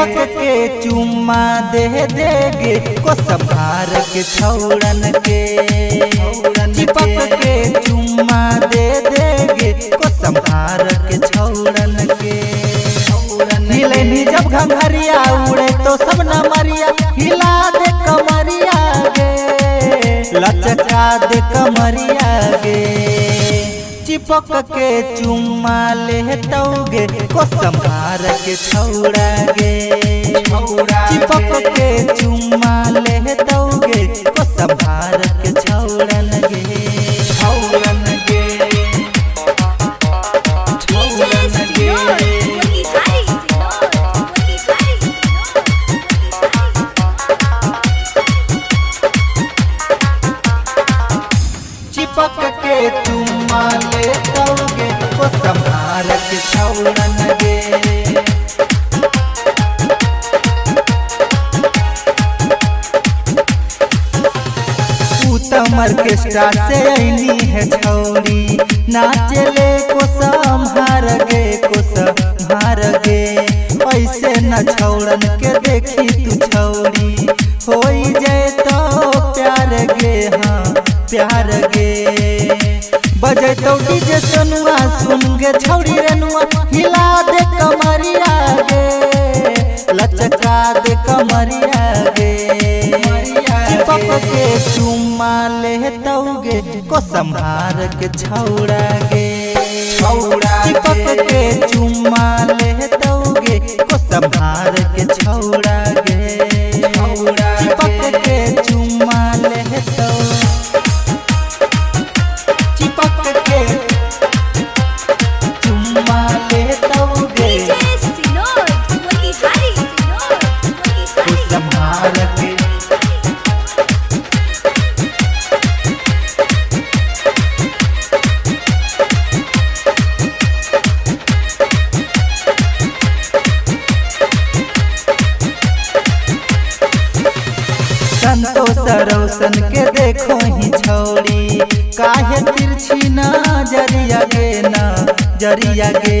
चिपक के चुम्मा दे देगे को संभार के छौड़न के। चिपक के चुम्मा दे देगे को संभार के छौड़न के। हिलनी जब घंघरिया उड़े तो सब नमरिया हिला दे कमरिया गे, लचका दे कमरिया गे। चिपक के चुम्मा लेतौगे को संभार के छौड़ा गे। चिपक के चुम्मा लेतौगे को संभार के छौड़न गे। छौड़न गे, छौड़न गे। चिपक के चुम्मा लेतौगे को संभार के छौड़न गे। तमर के स्टार से ऐनी है छौड़ी नाचले को संभार गे, को संभार गे। ऐसे न छौड़न के देखी तू छौड़ी होई जाए तो प्यार गे, हाँ प्यार गे। बजे तो डीजे सनुआ सुन गे छौड़ी रेनुआ हिला दे कमरिया गे, लचका दे कमरिया गे। चिपक के चुम्मा लेतौगे को संभार के छौड़ा गे। चिपक के चुम्मा लेतौगे को संभार के छौड़ा गे। चिपक के चुम्मा लेतौ, चिपक के चुम्मा लेतौगे को संभार के। संतोष रोशन के देखो ही छौड़ी काहे तिरछी नजरिया गे, नजरिया गे।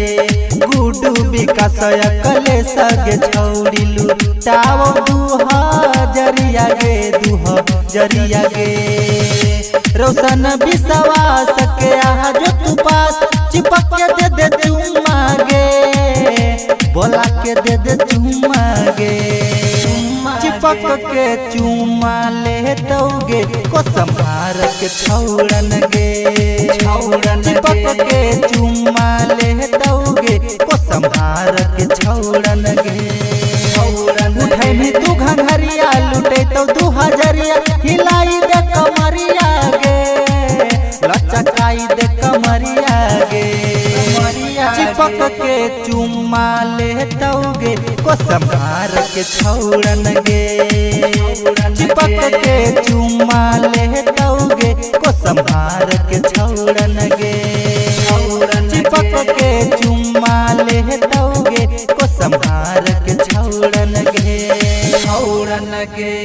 गुडू विकास कले सगे छौड़ी लुटाओ दुहजरिया गे, दुहजरिया गे। रोशन विश्वास के आ जो तू पास चिपक के दे दे चुम्मा गे, बोला के दे दे चुम्मा गे। चिपक के चुम्मा लेतौगे को संभार के छौड़न गे। चिपक के चुम्मा लेतौगे को संभार के छौड़न गे। उठैनी तू घंघरिया लुटे तो 2000 हिलाई दे कमरिया गे, लचकाई दे कमरिया गे। चिपक के चुम्मा लेतौगे को संभार के छौड़न गे। चिपक के चुम्मा लेतौगे को संभार के छौड़न गे। चिपक के चुम्मा लेतौगे को संभार के छौड़न गे। छौड़न गे।